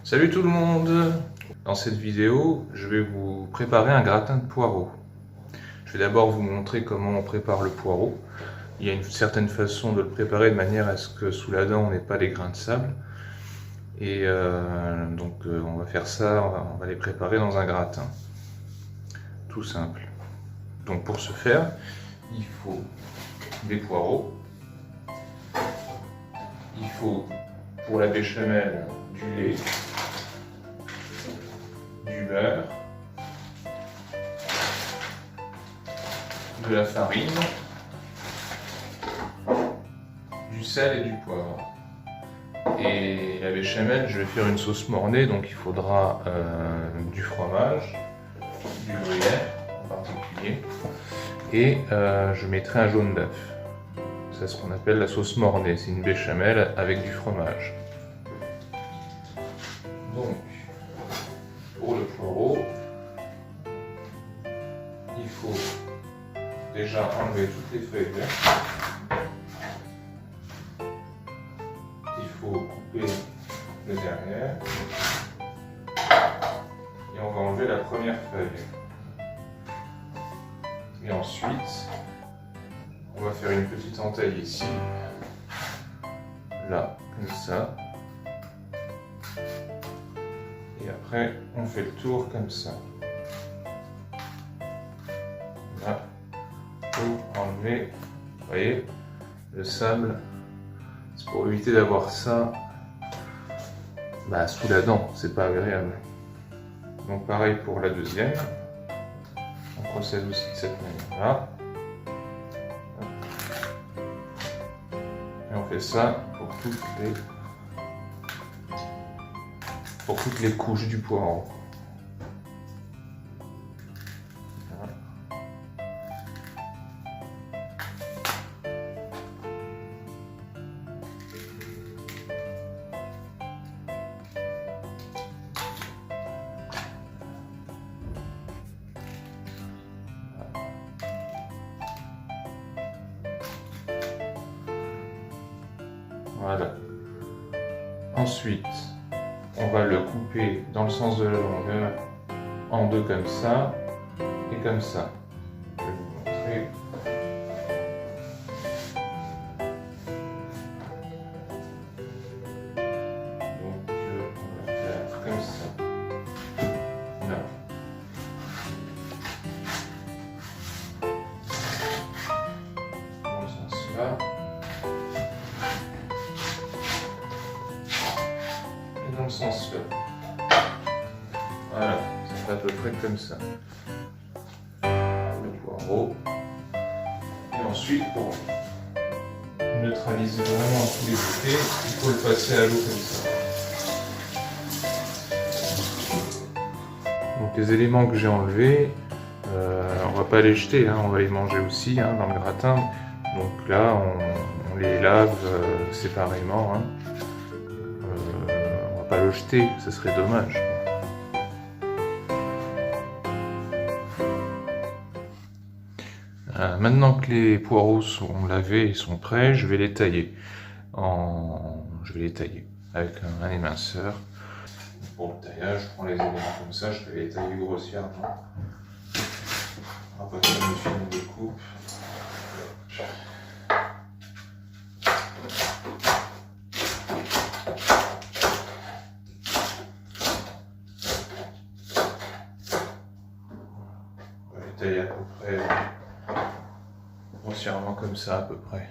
Salut tout le monde! Dans cette vidéo, je vais vous préparer un gratin de poireaux. Je vais d'abord vous montrer comment on prépare le poireau. Il y a une certaine façon de le préparer de manière à ce que sous la dent on n'ait pas les grains de sable. Et on va faire ça, on va les préparer dans un gratin. Tout simple. Donc pour ce faire, il faut des poireaux. Il faut pour la béchamel du lait, du beurre, de la farine, du sel et du poivre. Et la béchamel, je vais faire une sauce mornay, donc il faudra du fromage, du gruyère en particulier, et je mettrai un jaune d'œuf. C'est ce qu'on appelle la sauce mornay, c'est une béchamel avec du fromage. Donc, pour le poireau, il faut déjà enlever toutes les feuilles vertes. Il faut couper le derrière. Et on va enlever la première feuille. Et ensuite, on va faire une petite entaille ici. Là, comme ça. Et après, on fait le tour comme ça. Là, pour enlever, vous voyez, le sable. C'est pour éviter d'avoir ça sous la dent, c'est pas agréable. Donc pareil pour la deuxième. On procède aussi de cette manière-là. Et on fait ça pour toutes les couches du poireau. Voilà. Ensuite, on va le couper dans le sens de la longueur en deux comme ça et comme ça. Je vais vous montrer. Donc, on va faire comme ça. Là. Dans le sens là. Dans le sens là. Voilà, ça fait à peu près comme ça. Le poireau. Et ensuite, pour neutraliser vraiment tous les effets, il faut le passer à l'eau comme ça. Donc les éléments que j'ai enlevés, on va pas les jeter, on va les manger aussi dans le gratin. Donc là, on les lave séparément. Pas le jeter, ce serait dommage. Maintenant que les poireaux sont lavés et sont prêts, je vais les tailler. Je vais les tailler avec un éminceur. Pour le taillage, je prends les éléments comme ça, je vais les tailler grossièrement. Après, je me fais une découpe. Tailler à peu près grossièrement comme ça à peu près.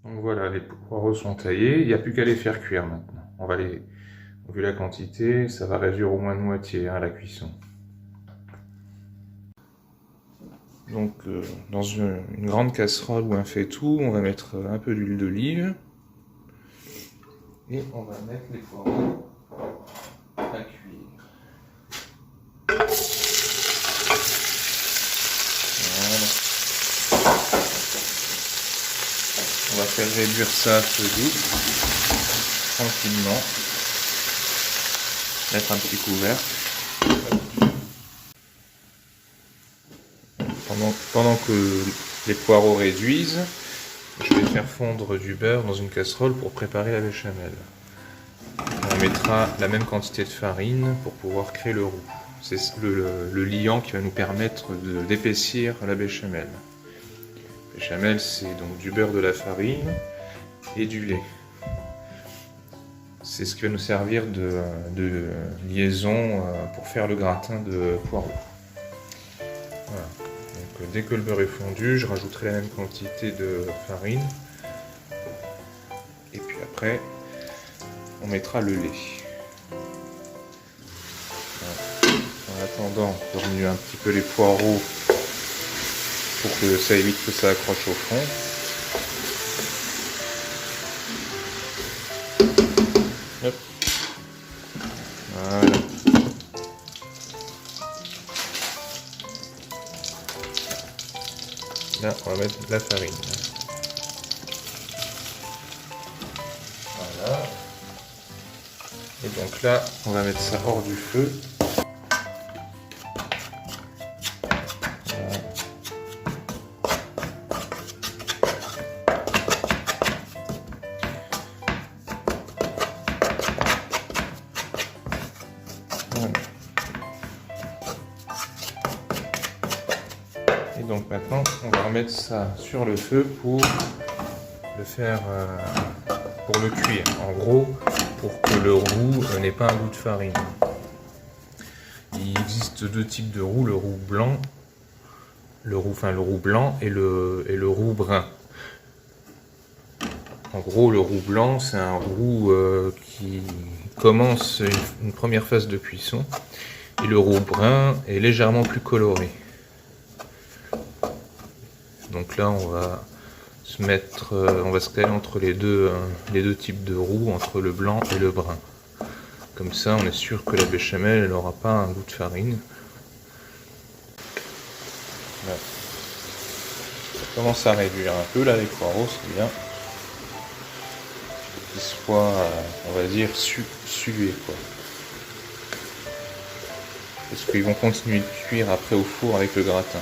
Donc voilà, les poireaux sont taillés, il n'y a plus qu'à les faire cuire maintenant. On va les, vu la quantité, ça va réduire au moins de moitié la cuisson. Donc dans une grande casserole ou un faitout, on va mettre un peu d'huile d'olive et on va mettre les poireaux à cuire. On va faire réduire ça à feu doux, tranquillement. Mettre un petit couvercle. Pendant que les poireaux réduisent, je vais faire fondre du beurre dans une casserole pour préparer la béchamel. On mettra la même quantité de farine pour pouvoir créer le roux. C'est le liant qui va nous permettre d'épaissir la béchamel. La béchamel, c'est donc du beurre, de la farine et du lait. C'est ce qui va nous servir de liaison pour faire le gratin de poireaux. Voilà. Donc, dès que le beurre est fondu, je rajouterai la même quantité de farine. Et puis après, on mettra le lait. Voilà. En attendant, je remue un petit peu les poireaux pour que ça évite que ça accroche au fond. Hop. Voilà. Là, on va mettre de la farine. Voilà. Et donc là, on va mettre ça hors du feu. Voilà. Voilà. Et donc maintenant, on va remettre ça sur le feu pour le faire, pour le cuire. En gros, pour que le roux n'ait pas un goût de farine. Il existe deux types de roux, le roux blanc, le roux blanc et le roux brun. En gros, le roux blanc, c'est un roux qui commence une première phase de cuisson, et le roux brun est légèrement plus coloré. Donc là, on va se caler entre les deux types de roux, entre le blanc et le brun. Comme ça, on est sûr que la béchamel n'aura pas un goût de farine. Là. Ça commence à réduire un peu, là, les poireaux, c'est bien. Qu'ils soient, on va dire, sués, quoi. Parce qu'ils vont continuer de cuire après au four avec le gratin.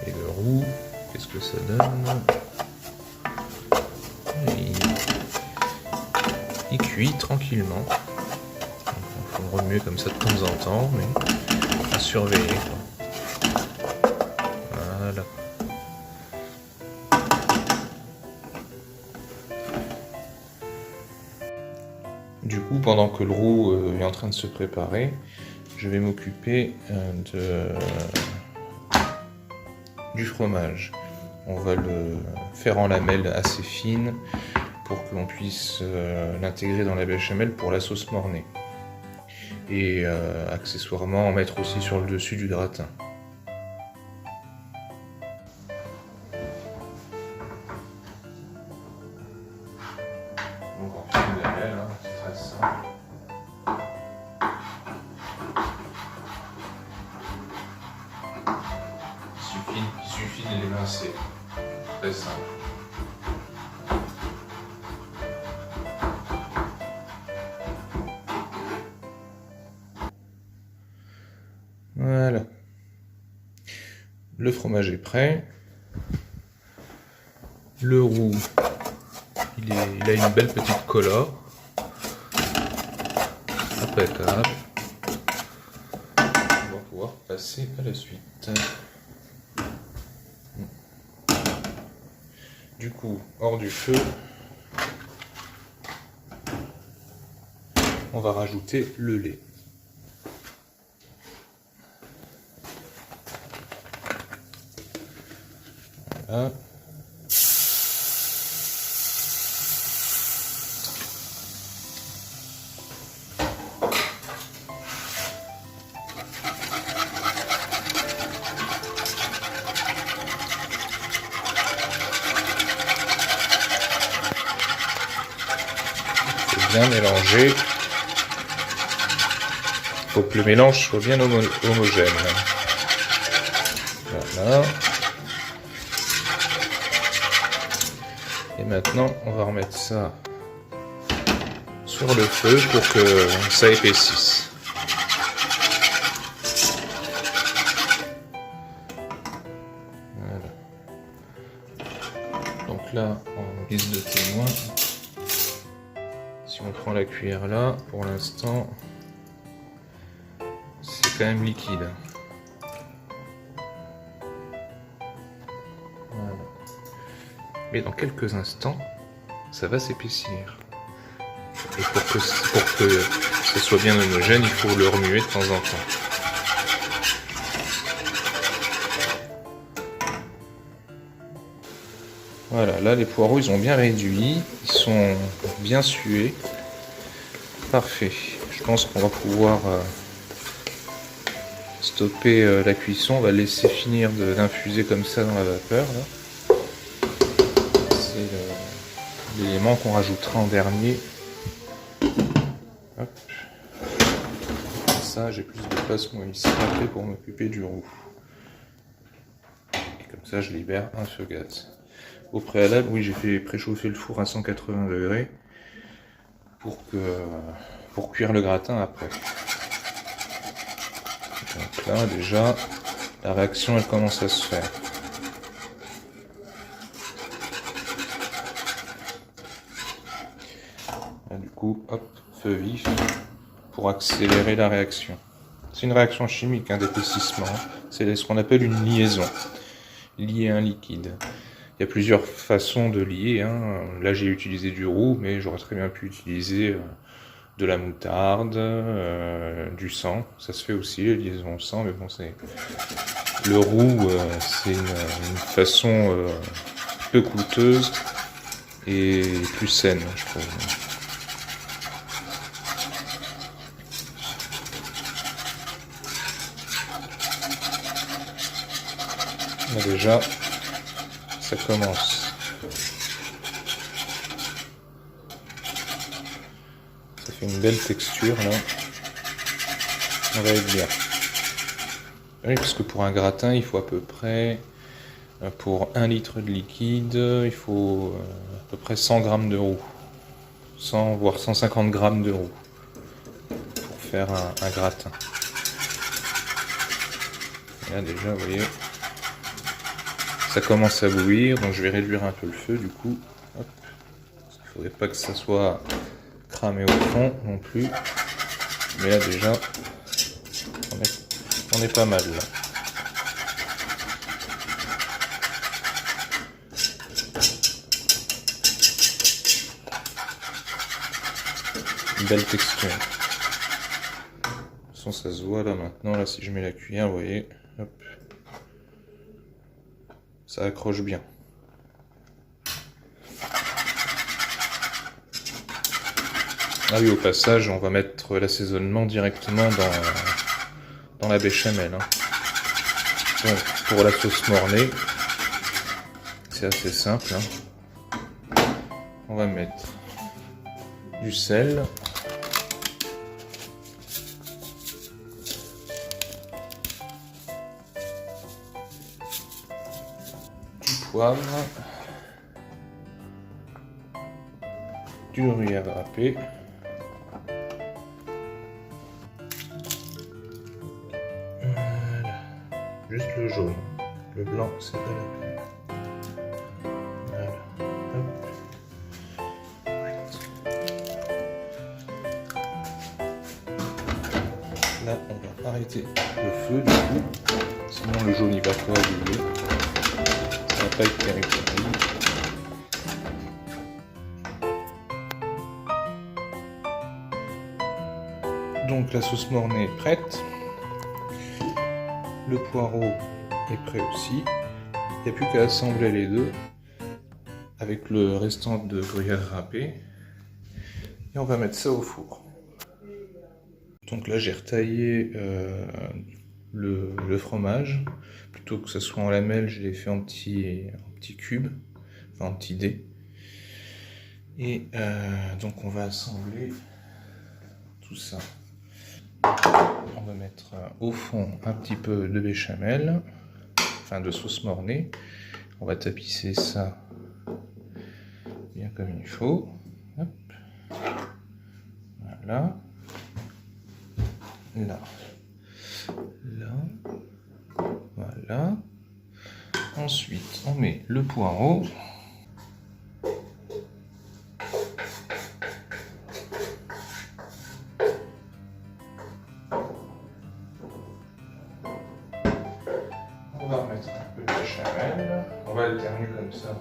Et le roux, qu'est-ce que ça donne? Il cuit tranquillement. Il faut le remuer comme ça de temps en temps, mais à surveiller, quoi. Voilà. Du coup, pendant que le roux est en train de se préparer, je vais m'occuper du fromage. On va le faire en lamelles assez fines pour que l'on puisse l'intégrer dans la béchamel pour la sauce mornay. Et accessoirement en mettre aussi sur le dessus du gratin. Donc on fait une lamelle, hein, c'est très simple. Il suffit de l'émincer. Très simple. Voilà. Le fromage est prêt. Le roux, il a une belle petite colore. Impeccable. On va pouvoir passer à la suite. Du coup, hors du feu, on va rajouter le lait. Voilà. Bien mélanger. Il faut que le mélange soit bien homogène. Voilà. Et maintenant, on va remettre ça sur le feu pour que ça épaississe. Voilà. Donc là, en guise de témoin, si on prend la cuillère là, pour l'instant, c'est quand même liquide. Voilà. Mais dans quelques instants, ça va s'épaissir. Et pour que ça soit bien homogène, il faut le remuer de temps en temps. Voilà, là les poireaux ils ont bien réduit, ils sont bien sués. Parfait. Je pense qu'on va pouvoir stopper la cuisson. On va laisser finir d'infuser comme ça dans la vapeur. C'est l'élément qu'on rajoutera en dernier. Hop. Ça, j'ai plus de place moi ici après pour m'occuper du roux. Et comme ça, je libère un feu gaz. Au préalable, oui, j'ai fait préchauffer le four à 180 degrés pour cuire le gratin après. Donc là, déjà, la réaction, elle commence à se faire. Là, du coup, hop, feu vif pour accélérer la réaction. C'est une réaction chimique d'épaississement. C'est ce qu'on appelle une liaison. Lier un liquide. Il y a plusieurs façons de lier. Là, j'ai utilisé du roux, mais j'aurais très bien pu utiliser de la moutarde, du sang. Ça se fait aussi, les liaisons au sang, mais bon, c'est le roux, c'est une façon peu coûteuse et plus saine, je trouve. Là, déjà, ça commence. Ça fait une belle texture là. On va être bien. Oui, parce que pour un gratin, il faut à peu près, pour 1 litre de liquide, il faut à peu près 100 g de roux. 100 voire 150 g de roux pour faire un gratin. Et là déjà, vous voyez, ça commence à bouillir, donc je vais réduire un peu le feu du coup. Hop. Parce qu'il ne faudrait pas que ça soit cramé au fond non plus. Mais là déjà, on est pas mal là. Une belle texture. De toute façon ça se voit là maintenant, là si je mets la cuillère, vous voyez, hop, ça accroche bien. Ah oui, au passage, on va mettre l'assaisonnement directement dans la béchamel. Donc, pour la sauce mornay, c'est assez simple. On va mettre du sel, du poivre, du gruyère râpé, juste le jaune, le blanc c'est pas la peine. Voilà. Hop. Là on va arrêter le feu du coup, sinon le jaune il va coaguler, ça va pas être terrible. Donc la sauce mornay est prête. Le poireau est prêt aussi. Il n'y a plus qu'à assembler les deux avec le restant de gruyère râpé. Et on va mettre ça au four. Donc là j'ai retaillé le fromage. Plutôt que ce soit en lamelles, je l'ai fait en petits cubes, enfin en petits dés. Et donc on va assembler tout ça. On va mettre au fond un petit peu de béchamel, enfin de sauce mornay. On va tapisser ça bien comme il faut. Hop. Voilà. Là. Là. Voilà. Ensuite, on met le poireau. alterner comme ça.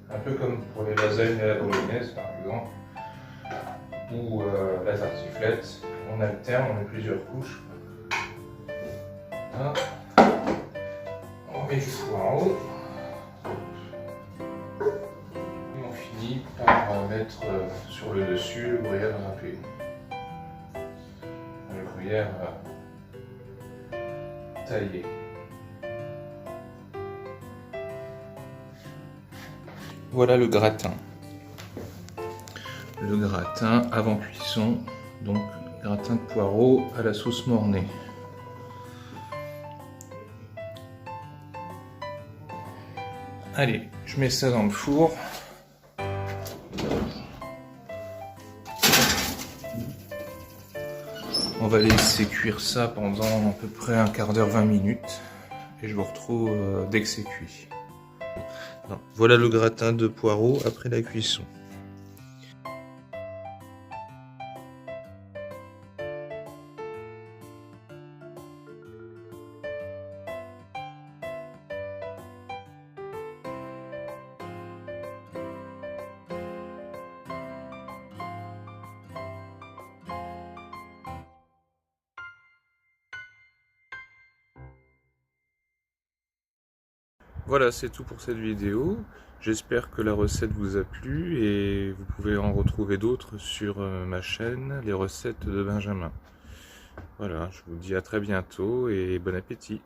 Un peu comme pour les lasagnes à la bolognaise par exemple, ou la tartiflette, on alterne, on met plusieurs couches. Voilà. On met du four en haut. Et on finit par mettre sur le dessus le gruyère râpé. Le gruyère taillé. Voilà le gratin. Le gratin avant cuisson, donc gratin de poireaux à la sauce Mornay. Allez, je mets ça dans le four. On va laisser cuire ça pendant à peu près un quart d'heure, 20 minutes. Et je vous retrouve dès que c'est cuit. Voilà le gratin de poireaux après la cuisson. Voilà, c'est tout pour cette vidéo. J'espère que la recette vous a plu et vous pouvez en retrouver d'autres sur ma chaîne, les recettes de Benjamin. Voilà, je vous dis à très bientôt et bon appétit.